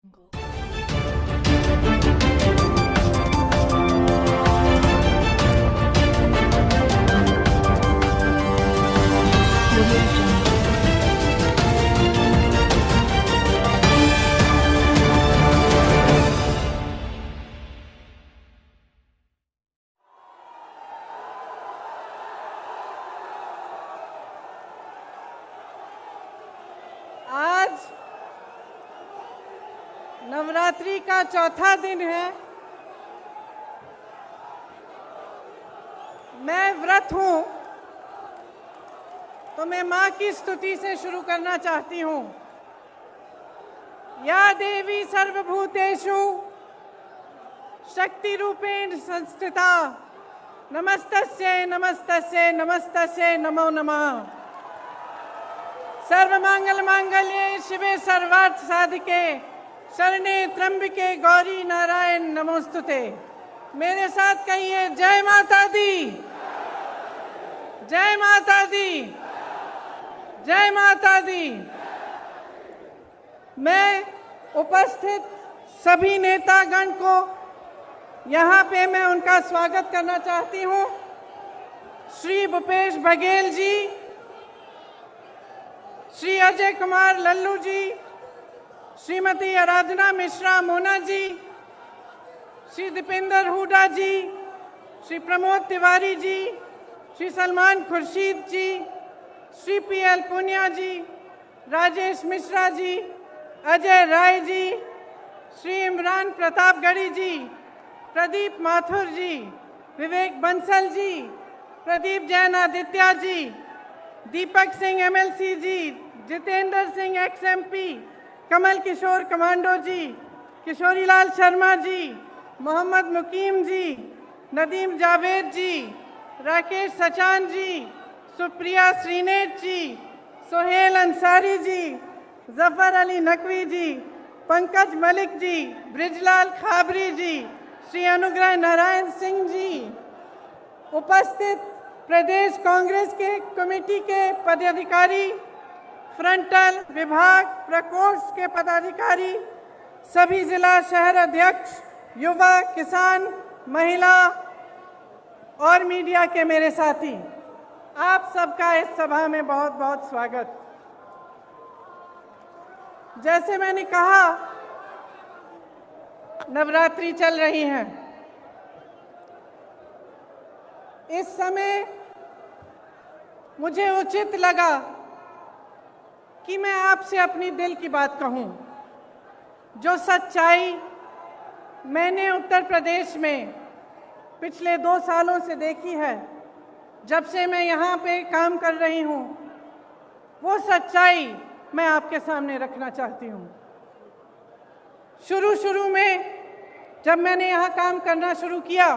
आज नवरात्रि का चौथा दिन है। मैं व्रत हूं, तो मैं मां की स्तुति से शुरू करना चाहती हूं। या देवी सर्वभूतेषु शक्ति रूपेण संस्थिता नमस्तस्यै नमस्तस्यै नमस्तस्यै नमो नमः। सर्वमंगल मांगल्ये शिवे सर्वार्थ साधिके शरणे त्र्यंबके गौरी नारायण नमोस्तुते। मेरे साथ कहिए जय माता दी, जय माता दी, जय माता दी। मैं उपस्थित सभी नेतागण को यहाँ पे मैं उनका स्वागत करना चाहती हूँ। श्री भूपेश बघेल जी, श्री अजय कुमार लल्लू जी, श्रीमती आराधना मिश्रा मोना जी, श्री दीपेंद्र हुडा जी, श्री प्रमोद तिवारी जी, श्री सलमान खुर्शीद जी, श्री पीएल पुनिया जी, राजेश मिश्रा जी, अजय राय जी, श्री इमरान प्रतापगढ़ी जी, प्रदीप माथुर जी, विवेक बंसल जी, प्रदीप जैन आदित्य जी, दीपक सिंह एमएलसी जी, जितेंद्र सिंह एक्सएमपी, कमल किशोर कमांडो जी, किशोरीलाल शर्मा जी, मोहम्मद मुकीम जी, नदीम जावेद जी, राकेश सचान जी, सुप्रिया श्रीनेट जी, सोहेल अंसारी जी, जफर अली नकवी जी, पंकज मलिक जी, ब्रिजलाल खाबरी जी, श्री अनुग्रह नारायण सिंह जी, उपस्थित प्रदेश कांग्रेस के कमेटी के पदाधिकारी, फ्रंटल विभाग प्रकोष्ठ के पदाधिकारी, सभी जिला शहर अध्यक्ष, युवा, किसान, महिला और मीडिया के मेरे साथी, आप सबका इस सभा में बहुत बहुत स्वागत। जैसे मैंने कहा, नवरात्रि चल रही है। इस समय मुझे उचित लगा कि मैं आपसे अपनी दिल की बात कहूं। जो सच्चाई मैंने उत्तर प्रदेश में पिछले 2 सालों से देखी है, जब से मैं यहाँ पे काम कर रही हूँ, वो सच्चाई मैं आपके सामने रखना चाहती हूँ। शुरू में जब मैंने यहाँ काम करना शुरू किया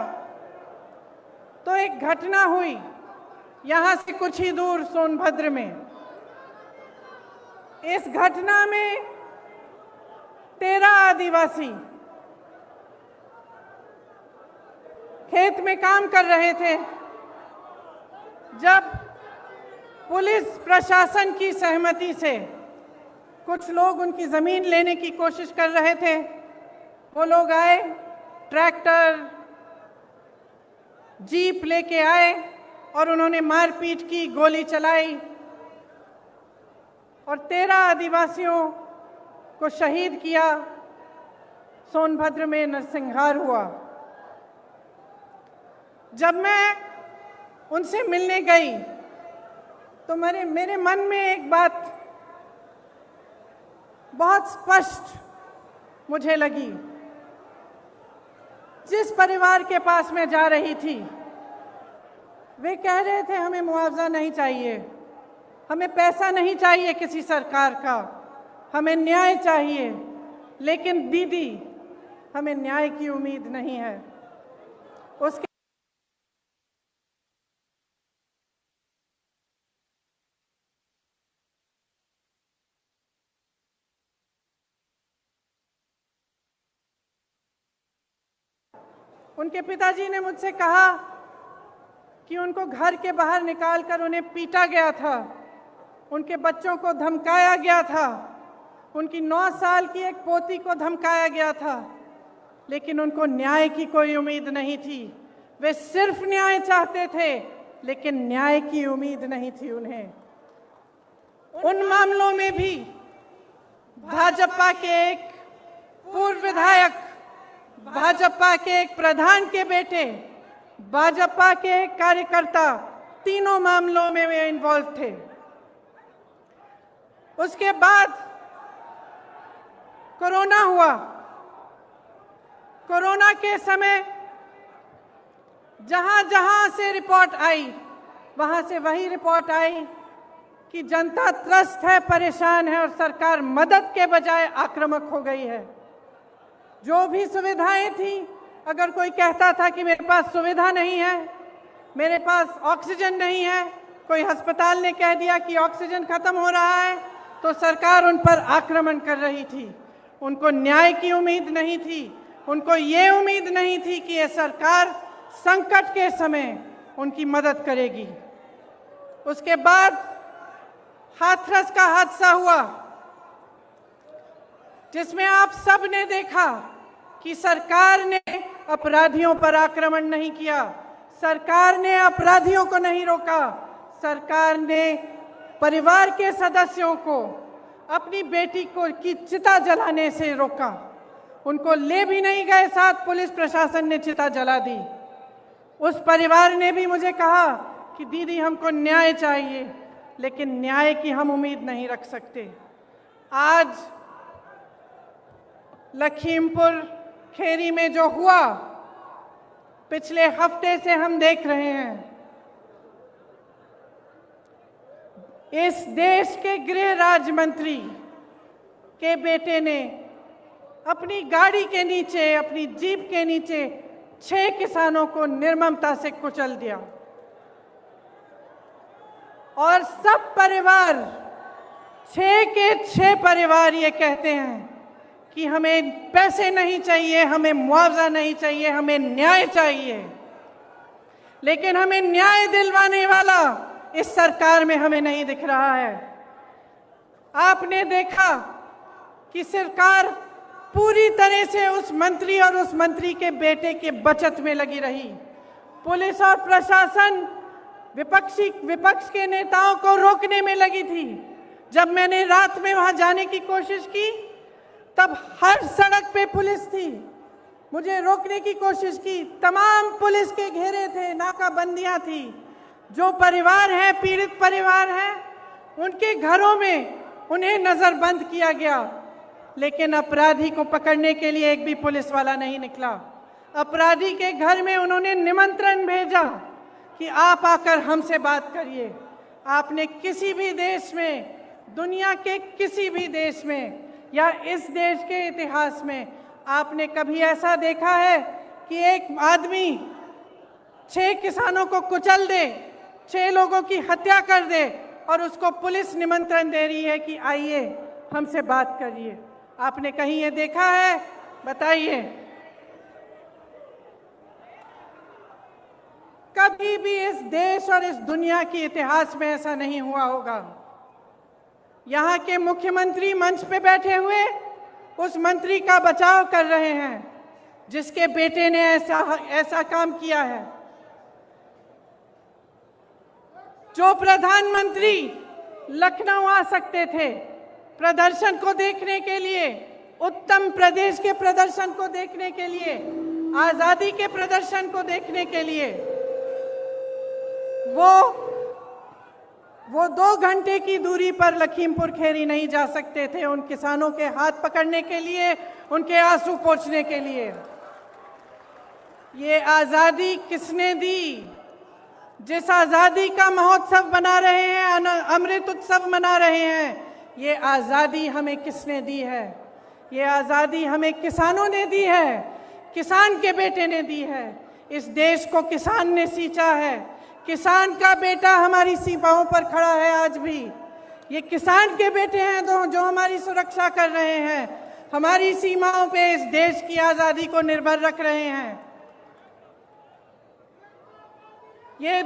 तो एक घटना हुई यहाँ से कुछ ही दूर सोनभद्र में। इस घटना में 13 आदिवासी खेत में काम कर रहे थे। जब पुलिस प्रशासन की सहमति से कुछ लोग उनकी ज़मीन लेने की कोशिश कर रहे थे, वो लोग आए, ट्रैक्टर जीप लेके आए और उन्होंने मारपीट की, गोली चलाई और 13 आदिवासियों को शहीद किया। सोनभद्र में नरसंहार हुआ। जब मैं उनसे मिलने गई तो मेरे मन में एक बात बहुत स्पष्ट मुझे लगी। जिस परिवार के पास मैं जा रही थी, वे कह रहे थे हमें मुआवजा नहीं चाहिए, हमें पैसा नहीं चाहिए किसी सरकार का, हमें न्याय चाहिए। लेकिन दीदी, हमें न्याय की उम्मीद नहीं है। उसके उनके पिताजी ने मुझसे कहा कि उनको घर के बाहर निकालकर उन्हें पीटा गया था, उनके बच्चों को धमकाया गया था उनकी 9 साल की एक पोती को धमकाया गया था, लेकिन उनको न्याय की कोई उम्मीद नहीं थी। वे सिर्फ न्याय चाहते थे, लेकिन न्याय की उम्मीद नहीं थी उन्हें। उन मामलों में भी भाजपा के एक पूर्व विधायक, भाजपा के एक प्रधान के बेटे, भाजपा के एक कार्यकर्ता, तीनों मामलों में वे इन्वॉल्व थे। उसके बाद कोरोना हुआ। कोरोना के समय जहां जहां से रिपोर्ट आई, वहां से वही रिपोर्ट आई कि जनता त्रस्त है, परेशान है और सरकार मदद के बजाय आक्रामक हो गई है। जो भी सुविधाएं थी, अगर कोई कहता था कि मेरे पास सुविधा नहीं है, मेरे पास ऑक्सीजन नहीं है, कोई अस्पताल ने कह दिया कि ऑक्सीजन खत्म हो रहा है, तो सरकार उन पर आक्रमण कर रही थी। उनको न्याय की उम्मीद नहीं थी, उनको ये उम्मीद नहीं थी कि ये सरकार संकट के समय उनकी मदद करेगी। उसके बाद हाथरस का हादसा हुआ, जिसमें आप सब ने देखा कि सरकार ने अपराधियों पर आक्रमण नहीं किया, सरकार ने अपराधियों को नहीं रोका, सरकार ने परिवार के सदस्यों को अपनी बेटी को की चिता जलाने से रोका। उनको ले भी नहीं गए साथ, पुलिस प्रशासन ने चिता जला दी। उस परिवार ने भी मुझे कहा कि दीदी हमको न्याय चाहिए, लेकिन न्याय की हम उम्मीद नहीं रख सकते। आज लखीमपुर खेरी में जो हुआ, पिछले हफ्ते से हम देख रहे हैं। इस देश के गृह राज्य मंत्री के बेटे ने अपनी गाड़ी के नीचे, अपनी जीप के नीचे 6 किसानों को निर्ममता से कुचल दिया और सब परिवार, 6 के 6 परिवार ये कहते हैं कि हमें पैसे नहीं चाहिए, हमें मुआवजा नहीं चाहिए, हमें न्याय चाहिए। लेकिन हमें न्याय दिलवाने वाला इस सरकार में हमें नहीं दिख रहा है। आपने देखा कि सरकार पूरी तरह से उस मंत्री और उस मंत्री के बेटे के बचत में लगी रही। पुलिस और प्रशासन विपक्ष के नेताओं को रोकने में लगी थी। जब मैंने रात में वहां जाने की कोशिश की, तब हर सड़क पे पुलिस थी, मुझे रोकने की कोशिश की, तमाम पुलिस के घेरे थे, नाकाबंदियां थी। जो परिवार है, पीड़ित परिवार है, उनके घरों में उन्हें नजरबंद किया गया, लेकिन अपराधी को पकड़ने के लिए एक भी पुलिस वाला नहीं निकला। अपराधी के घर में उन्होंने निमंत्रण भेजा कि आप आकर हमसे बात करिए। आपने किसी भी देश में, दुनिया के किसी भी देश में या इस देश के इतिहास में आपने कभी ऐसा देखा है कि एक आदमी 6 किसानों को कुचल दे, 6 लोगों की हत्या कर दे और उसको पुलिस निमंत्रण दे रही है कि आइए हमसे बात करिए? आपने कहीं ये देखा है? बताइए। कभी भी इस देश और इस दुनिया के इतिहास में ऐसा नहीं हुआ होगा। यहाँ के मुख्यमंत्री मंच पे बैठे हुए उस मंत्री का बचाव कर रहे हैं जिसके बेटे ने ऐसा काम किया है। जो प्रधानमंत्री लखनऊ आ सकते थे प्रदर्शन को देखने के लिए, उत्तर प्रदेश के प्रदर्शन को देखने के लिए, आजादी के प्रदर्शन को देखने के लिए, वो 2 घंटे की दूरी पर लखीमपुर खेरी नहीं जा सकते थे उन किसानों के हाथ पकड़ने के लिए, उनके आंसू पोंछने के लिए। ये आजादी किसने दी? जिस आजादी का महोत्सव मना रहे हैं, अमृत उत्सव मना रहे हैं, ये आजादी हमें किसने दी है? ये आजादी हमें किसानों ने दी है, किसान के बेटे ने दी है। इस देश को किसान ने सींचा है, किसान का बेटा हमारी सीमाओं पर खड़ा है आज भी। ये किसान के बेटे हैं जो हमारी सुरक्षा कर रहे हैं, हमारी सीमाओं पे इस देश की आजादी को निर्भर रख रहे हैं। ये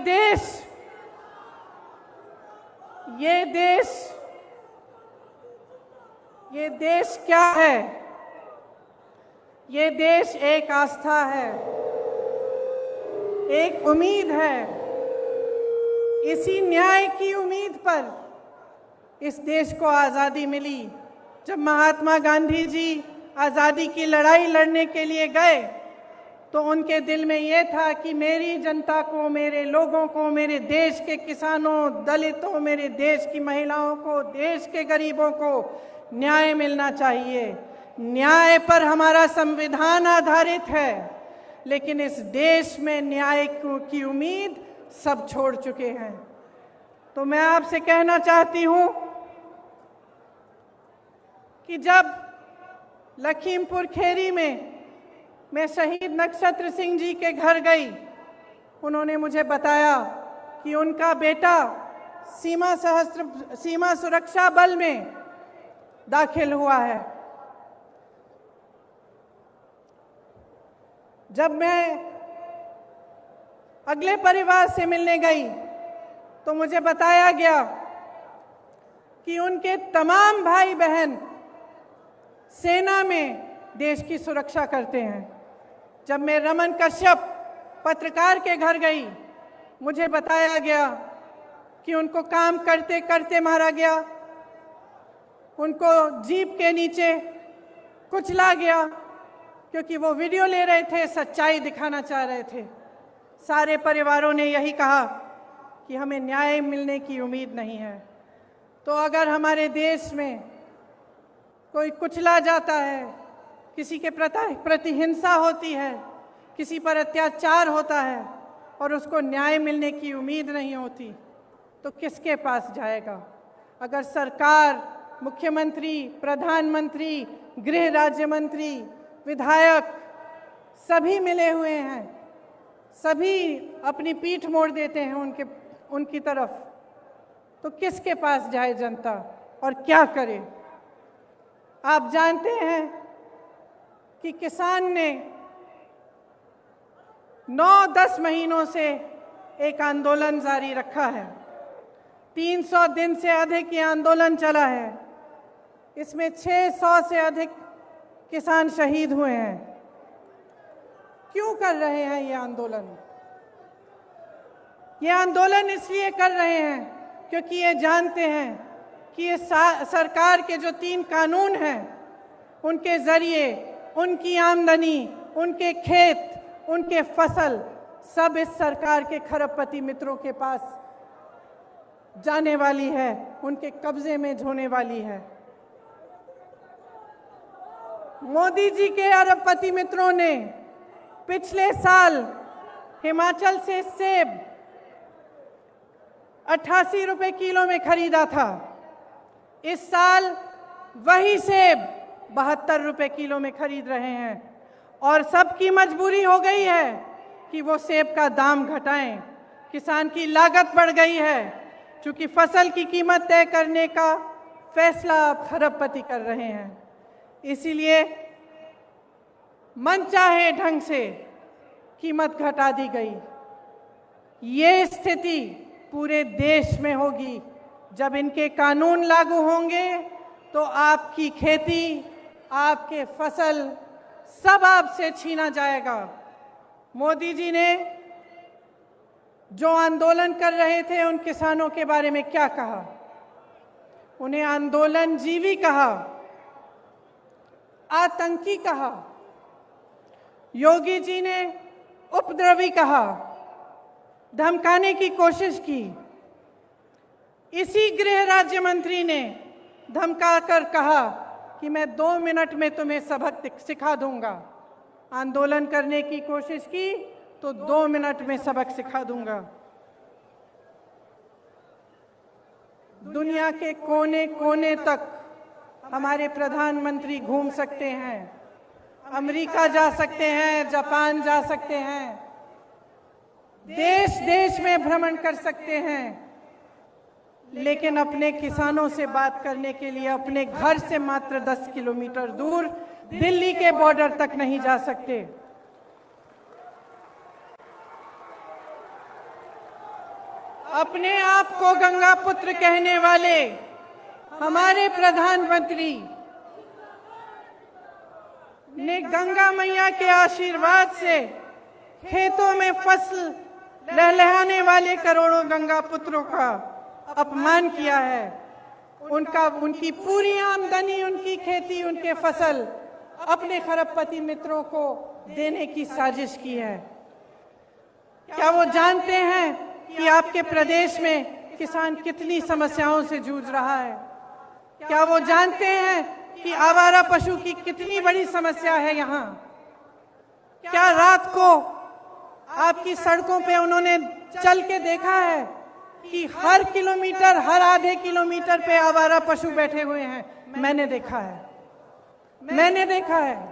ये देश क्या है? ये देश एक आस्था है, एक उम्मीद है। इसी न्याय की उम्मीद पर इस देश को आज़ादी मिली। जब महात्मा गांधी जी आज़ादी की लड़ाई लड़ने के लिए गए तो उनके दिल में ये था कि मेरी जनता को, मेरे लोगों को, मेरे देश के किसानों, दलितों, मेरे देश की महिलाओं को, देश के गरीबों को न्याय मिलना चाहिए। न्याय पर हमारा संविधान आधारित है, लेकिन इस देश में न्याय की उम्मीद सब छोड़ चुके हैं। तो मैं आपसे कहना चाहती हूं कि जब लखीमपुर खेरी में मैं शहीद नक्षत्र सिंह जी के घर गई, उन्होंने मुझे बताया कि उनका बेटा सीमा सुरक्षा बल में दाखिल हुआ है। जब मैं अगले परिवार से मिलने गई तो मुझे बताया गया कि उनके तमाम भाई बहन सेना में देश की सुरक्षा करते हैं। जब मैं रमन कश्यप पत्रकार के घर गई, मुझे बताया गया कि उनको काम करते करते मारा गया, उनको जीप के नीचे कुचला गया क्योंकि वो वीडियो ले रहे थे, सच्चाई दिखाना चाह रहे थे। सारे परिवारों ने यही कहा कि हमें न्याय मिलने की उम्मीद नहीं है। तो अगर हमारे देश में कोई कुचला जाता है, किसी के प्रति हिंसा होती है, किसी पर अत्याचार होता है और उसको न्याय मिलने की उम्मीद नहीं होती, तो किसके पास जाएगा? अगर सरकार, मुख्यमंत्री, प्रधानमंत्री, गृह राज्य मंत्री, विधायक सभी मिले हुए हैं, सभी अपनी पीठ मोड़ देते हैं उनकी तरफ, तो किसके पास जाए जनता और क्या करे? आप जानते हैं कि किसान ने 9-10 महीनों से एक आंदोलन जारी रखा है। 300 दिन से अधिक ये आंदोलन चला है। इसमें 600 से अधिक किसान शहीद हुए हैं। क्यों कर रहे हैं ये आंदोलन? ये आंदोलन इसलिए कर रहे हैं क्योंकि ये जानते हैं कि ये सरकार के जो 3 कानून हैं, उनके जरिए उनकी आमदनी, उनके खेत, उनके फसल सब इस सरकार के खरबपति मित्रों के पास जाने वाली है, उनके कब्जे में होने वाली है। मोदी जी के अरबपति मित्रों ने पिछले साल हिमाचल से सेब 88 रुपए किलो में खरीदा था। इस साल वही सेब 72 रुपए किलो में खरीद रहे हैं और सबकी मजबूरी हो गई है कि वो सेब का दाम घटाएं। किसान की लागत बढ़ गई है, क्योंकि फसल की कीमत तय करने का फैसला अब खरबपति कर रहे हैं। इसीलिए मनचाहे ढंग से कीमत घटा दी गई। ये स्थिति पूरे देश में होगी। जब इनके कानून लागू होंगे तो आपकी खेती, आपके फसल सब आपसे छीना जाएगा। मोदी जी ने जो आंदोलन कर रहे थे उन किसानों के बारे में क्या कहा? उन्हें आंदोलनजीवी कहा, आतंकी कहा, योगी जी ने उपद्रवी कहा, धमकाने की कोशिश की। इसी गृह राज्य मंत्री ने धमकाकर कहा कि मैं 2 मिनट में तुम्हें सबक सिखा दूंगा। आंदोलन करने की कोशिश की तो 2 मिनट में सबक सिखा दूंगा। दुनिया के कोने कोने तक हमारे प्रधानमंत्री घूम सकते हैं, अमेरिका जा सकते हैं, जापान जा सकते हैं, देश देश में भ्रमण कर सकते हैं, लेकिन अपने किसानों से बात करने के लिए अपने घर से मात्र 10 किलोमीटर दूर दिल्ली के बॉर्डर तक नहीं जा सकते। अपने आप को गंगा पुत्र कहने वाले हमारे प्रधानमंत्री ने गंगा मैया के आशीर्वाद से खेतों में फसल लहलहाने वाले करोड़ों गंगा पुत्रों का अपमान किया है। उनकी पूरी आमदनी, उनकी खेती, उनके फसल अपने खरबपति मित्रों को देने की साजिश की है। क्या वो जानते हैं कि आपके प्रदेश में किसान कितनी समस्याओं से जूझ रहा है? क्या वो जानते हैं कि आवारा पशु की कितनी बड़ी समस्या है यहाँ? क्या रात को आपकी सड़कों पे उन्होंने चल के देखा है कि हर किलोमीटर, हर आधे किलोमीटर पे आवारा पशु बैठे हुए हैं? मैंने देखा है, मैंने देखा है।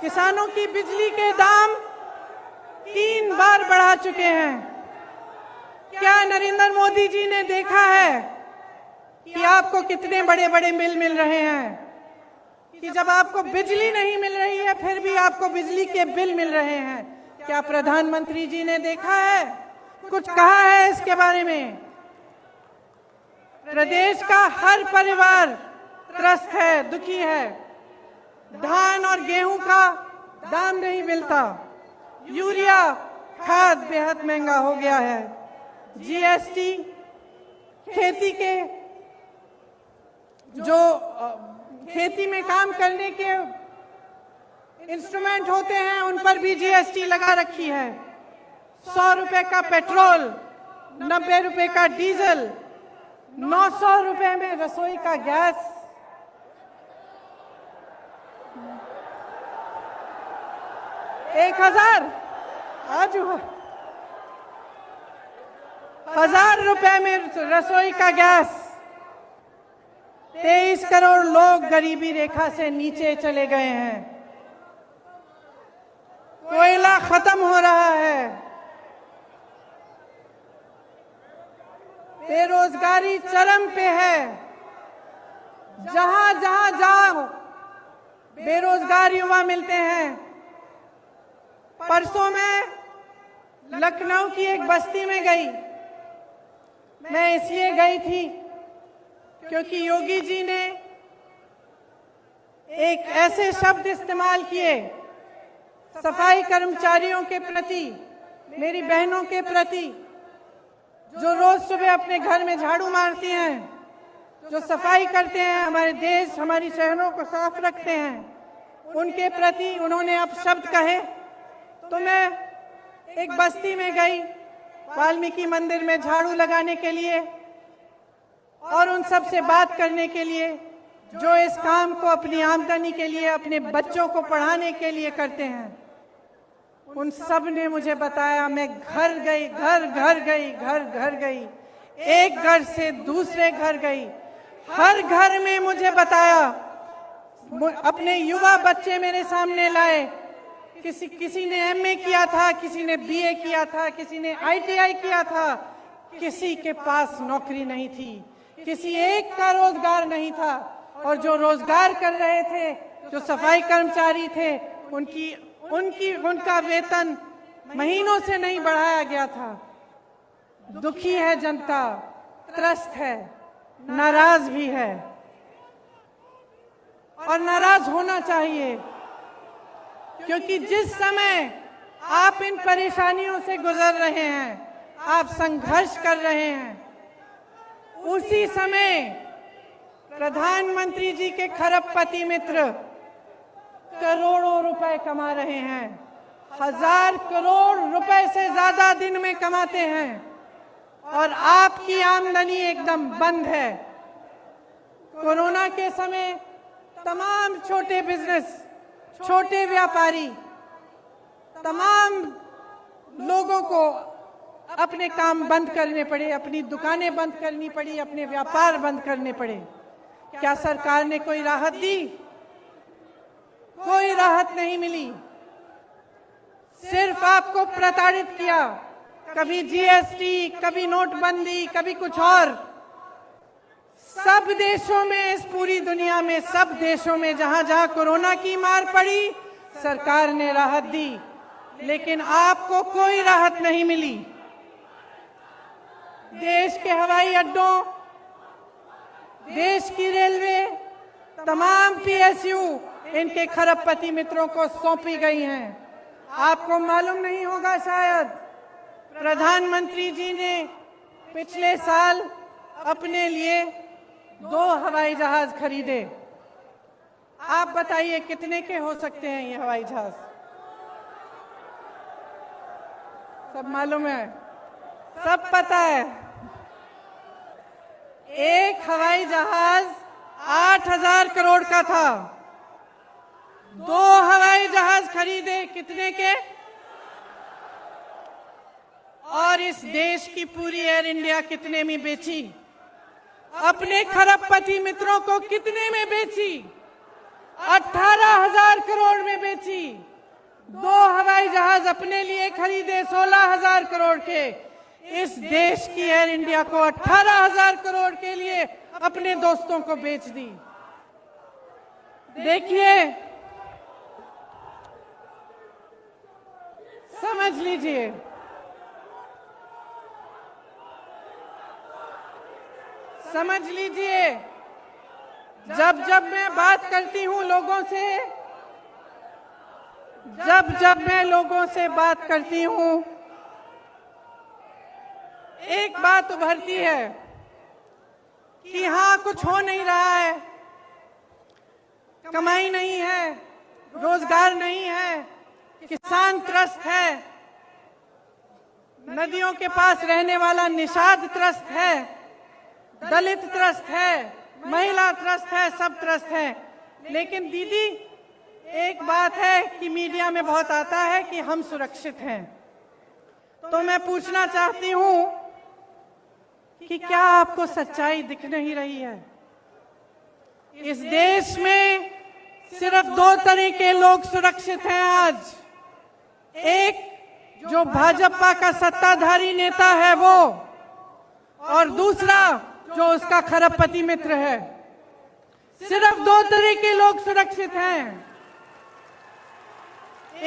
किसानों की बिजली के दाम 3 बार बढ़ा चुके हैं। क्या नरेंद्र मोदी जी ने देखा है कि आपको कितने बड़े बड़े बिल मिल रहे हैं? कि जब आपको बिजली नहीं मिल रही है फिर भी आपको बिजली के बिल मिल रहे हैं। क्या प्रधानमंत्री जी ने देखा है, कुछ कहा है इसके बारे में? प्रदेश का हर परिवार त्रस्त है, दुखी है। धान और गेहूं का दाम नहीं मिलता, यूरिया खाद बेहद महंगा हो गया है, जीएसटी, खेती के जो खेती में काम करने के इंस्ट्रूमेंट होते हैं उन पर भी जीएसटी लगा रखी है। 100 रुपए का पेट्रोल, 90 रुपए का डीजल, 900 रुपए में रसोई का गैस, 1000 आज 1000 रुपए में रसोई का गैस। 23 करोड़ लोग गरीबी रेखा से नीचे चले गए हैं। कोयला खत्म हो रहा है। बेरोजगारी चरम पे है। जहां जहां जाओ बेरोजगार युवा मिलते हैं। परसों मैं लखनऊ की एक बस्ती में गई। मैं इसलिए गई थी क्योंकि योगी जी ने एक ऐसे शब्द इस्तेमाल किए सफाई कर्मचारियों के प्रति, मेरी बहनों के प्रति, जो रोज सुबह अपने घर में झाड़ू मारती हैं, जो सफाई करते हैं, हमारे देश, हमारी शहरों को साफ रखते हैं, उनके प्रति उन्होंने अब शब्द कहे। तो मैं एक बस्ती में गई वाल्मीकि मंदिर में झाड़ू लगाने के लिए और उन सब से बात करने के लिए जो इस काम को अपनी आमदनी के लिए, अपने बच्चों को पढ़ाने के लिए करते हैं। उन सब ने मुझे बताया, मैं घर गई, घर घर गई, एक घर से दूसरे घर गई, हर घर में मुझे बताया, अपने युवा बच्चे मेरे सामने लाए। किसी ने एमए किया था, किसी ने बीए किया था, किसी ने आईटीआई किया था, किसी के पास नौकरी नहीं थी, किसी एक का रोजगार नहीं था। और जो रोजगार कर रहे थे, जो सफाई कर्मचारी थे, उनका वेतन महीनों से नहीं बढ़ाया गया था। दुखी है जनता, त्रस्त है, नाराज भी है और नाराज होना चाहिए, क्योंकि जिस समय आप इन परेशानियों से गुजर रहे हैं, आप संघर्ष कर रहे हैं, उसी समय प्रधानमंत्री जी के खरबपति मित्र करोड़ों रुपए कमा रहे हैं। 1000 करोड़ रुपए से ज्यादा दिन में कमाते हैं और आपकी आमदनी एकदम बंद है। कोरोना के समय तमाम छोटे बिजनेस, छोटे व्यापारी, तमाम लोगों को अपने काम बंद करने पड़े, अपनी दुकानें बंद करनी पड़ी, अपने व्यापार बंद करने पड़े। क्या सरकार ने कोई राहत दी? कोई राहत नहीं मिली। सिर्फ आपको प्रताड़ित किया, कभी जीएसटी, कभी नोटबंदी, कभी कुछ और। सब देशों में, इस पूरी दुनिया में, सब देशों में जहां जहां कोरोना की मार पड़ी, सरकार ने राहत दी, लेकिन आपको कोई राहत नहीं मिली। देश के हवाई अड्डों, देश की रेलवे, तमाम पीएसयू इनके खरबपति मित्रों को सौंपी गई हैं। आपको मालूम नहीं होगा शायद, प्रधानमंत्री जी ने पिछले साल अपने लिए 2 हवाई जहाज खरीदे। आप बताइए कितने के हो सकते हैं ये हवाई जहाज? सब मालूम है, सब पता है। एक हवाई जहाज 8,000 करोड़ का था। 2 हवाई जहाज खरीदे कितने के? और इस देश की पूरी एयर इंडिया कितने में बेची? अपने खरबपति मित्रों को कितने में बेची? 18,000 करोड़ में बेची। 2 हवाई जहाज अपने लिए खरीदे 16,000 करोड़ के। इस देश की एयर इंडिया को 18,000 करोड़ के लिए अपने दोस्तों को बेच दी। देखिए, समझ लीजिए, समझ लीजिए, जब जब मैं बात करती हूं लोगों से, जब मैं लोगों से बात करती हूं, एक बात उभरती है कि हाँ, कुछ हो नहीं रहा है, कमाई नहीं है, रोजगार नहीं है, किसान त्रस्त है, नदियों के पास रहने वाला निषाद त्रस्त है, दलित त्रस्त है, महिला त्रस्त है, सब त्रस्त है। लेकिन दीदी, एक बात है कि मीडिया में बहुत आता है कि हम सुरक्षित हैं। तो मैं पूछना चाहती हूं कि क्या आपको सच्चाई दिख नहीं रही है? इस देश में सिर्फ 2 तरह के लोग सुरक्षित हैं आज। एक, जो भाजपा का सत्ताधारी नेता है वो, और दूसरा जो उसका खरबपति मित्र है। सिर्फ 2 तरह के लोग सुरक्षित हैं।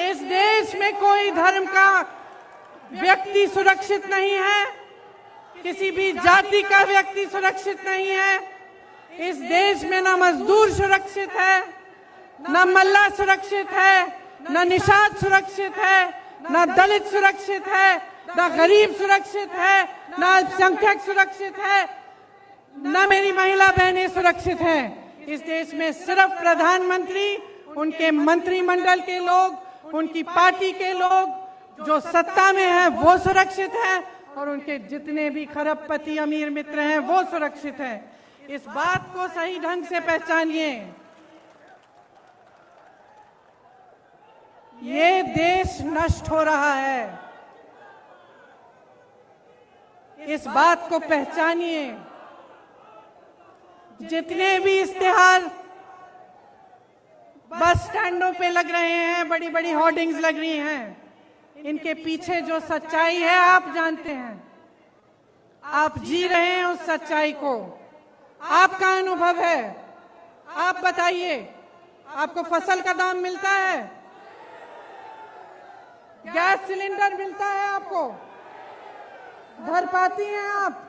इस देश में कोई धर्म का व्यक्ति सुरक्षित नहीं है, किसी भी जाति का व्यक्ति सुरक्षित नहीं है। इस देश में ना मजदूर सुरक्षित है, ना मल्ला सुरक्षित है, ना निषाद सुरक्षित है, ना दलित सुरक्षित है, ना गरीब सुरक्षित है, ना अल्पसंख्यक सुरक्षित है, ना मेरी महिला बहनें सुरक्षित हैं। इस देश में सिर्फ प्रधानमंत्री, उनके मंत्रिमंडल के लोग, उनकी पार्टी के लोग जो सत्ता में हैं वो सुरक्षित हैं, और उनके जितने भी खरबपति अमीर मित्र हैं वो सुरक्षित हैं। इस बात को सही ढंग से पहचानिए। ये देश नष्ट हो रहा है, इस बात को पहचानिए। जितने भी इश्तिहार बस स्टैंडों पे लग रहे हैं, बड़ी बड़ी होर्डिंग्स लग रही हैं, इनके पीछे जो सच्चाई है आप जानते हैं। आप जी रहे हैं उस सच्चाई को, आपका अनुभव है। आप बताइए, आपको फसल का दाम मिलता है? गैस सिलेंडर मिलता है आपको? भर पाती हैं आप?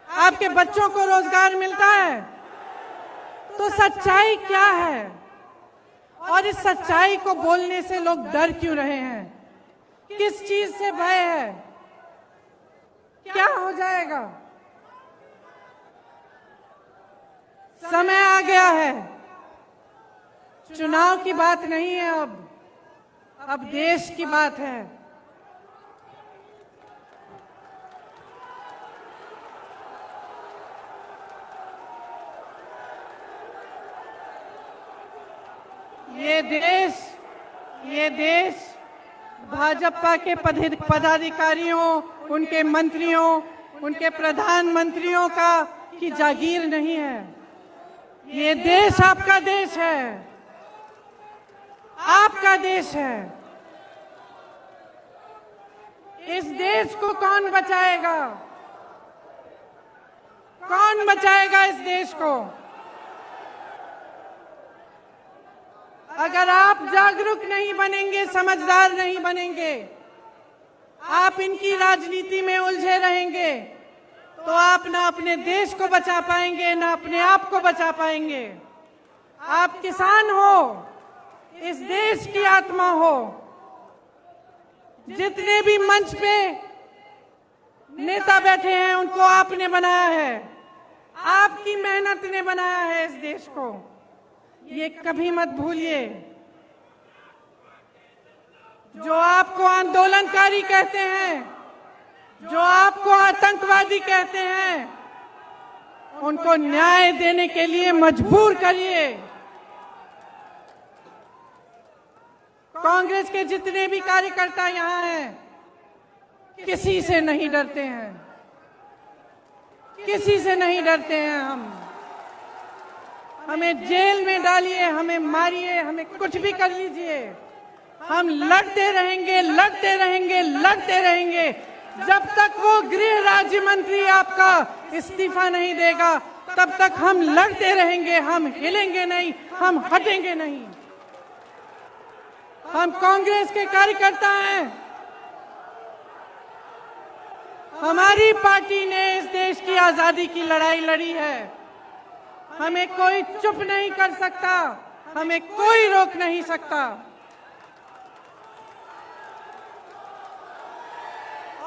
आपके बच्चों को रोजगार मिलता है? तो सच्चाई क्या है? और इस सच्चाई को बोलने से लोग डर क्यों रहे हैं? किस चीज से भय है? क्या हो जाएगा? समय आ गया है, चुनाव की बात नहीं है, अब देश की बात है। ये देश भाजपा के पदाधिकारियों, उनके मंत्रियों, उनके प्रधानमंत्रियों की जागीर नहीं है। ये देश आपका देश है, आपका देश है। इस देश को कौन बचाएगा? कौन बचाएगा इस देश को? अगर आप जागरूक नहीं बनेंगे, समझदार नहीं बनेंगे, आप इनकी राजनीति में उलझे रहेंगे, तो आप ना अपने देश को बचा पाएंगे, ना अपने आप को बचा पाएंगे। आप किसान हो, इस देश की आत्मा हो। जितने भी मंच पे नेता बैठे हैं उनको आपने बनाया है, आपकी मेहनत ने बनाया है इस देश को, ये कभी मत भूलिए। जो आपको आंदोलनकारी कहते हैं, जो आपको आतंकवादी कहते हैं, उनको न्याय देने के लिए मजबूर करिए। कांग्रेस के जितने भी कार्यकर्ता यहाँ हैं, किसी से नहीं डरते हैं, किसी से नहीं डरते हैं हम। हमें जेल में डालिए, हमें मारिए, हमें कुछ भी कर लीजिए, हम लड़ते रहेंगे, लड़ते रहेंगे, लड़ते रहेंगे जब तक वो गृह राज्य मंत्री आपका इस्तीफा नहीं देगा, तब तक हम लड़ते रहेंगे। हम हिलेंगे नहीं, हम हटेंगे नहीं। हम कांग्रेस के कार्यकर्ता हैं। हमारी पार्टी ने इस देश की आजादी की लड़ाई लड़ी है। हमें कोई चुप नहीं कर सकता, हमें कोई रोक नहीं सकता।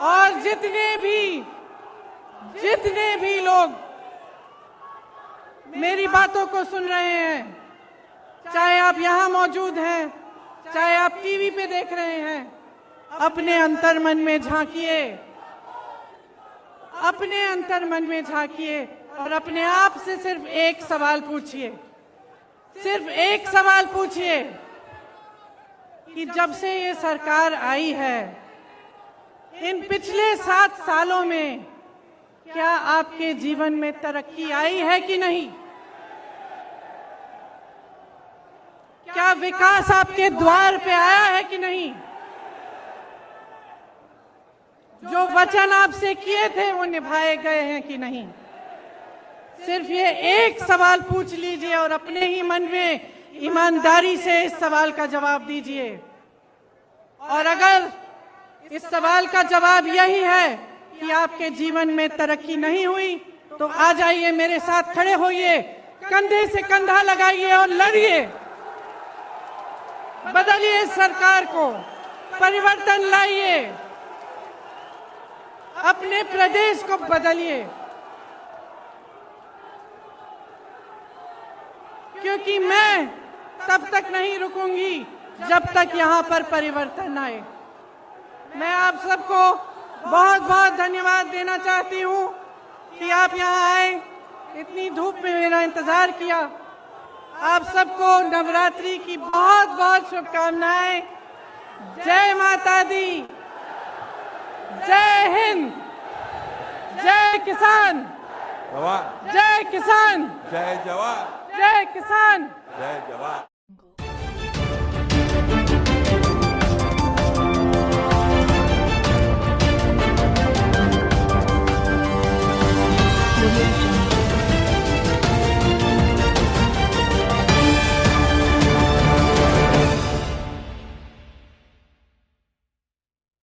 और जितने भी लोग मेरी बातों को सुन रहे हैं, चाहे आप यहाँ मौजूद हैं, चाहे आप टीवी पे देख रहे हैं, अपने अंतर्मन में झांकिए, अपने अंतर्मन में झांकिए और अपने आप से सिर्फ एक सवाल पूछिए, सिर्फ एक सवाल पूछिए कि जब से ये सरकार आई है, इन पिछले 7 सालों में क्या आपके जीवन में तरक्की आई है कि नहीं? क्या विकास आपके द्वार पे आया है कि नहीं? जो वचन आपसे किए थे वो निभाए गए हैं कि नहीं? सिर्फ ये एक सवाल पूछ लीजिए और अपने ही मन में ईमानदारी से इस सवाल का जवाब दीजिए। और अगर इस सवाल का जवाब यही है कि आपके जीवन में तरक्की नहीं हुई, तो आ जाइए, मेरे साथ खड़े होइए, कंधे से कंधा लगाइए और लड़िए। बदलिए इस सरकार को, परिवर्तन लाइए, अपने प्रदेश को बदलिए, क्योंकि मैं तब तक नहीं रुकूंगी जब तक यहाँ पर परिवर्तन आए। मैं आप सबको बहुत बहुत धन्यवाद देना चाहती हूँ कि आप यहाँ आए, इतनी धूप में मेरा इंतजार किया। आप सबको नवरात्रि की बहुत बहुत शुभकामनाएं। जय माता दी, जय हिंद, जय किसान, जवान जय किसान, जय जवान, जय किसान, जय जवान।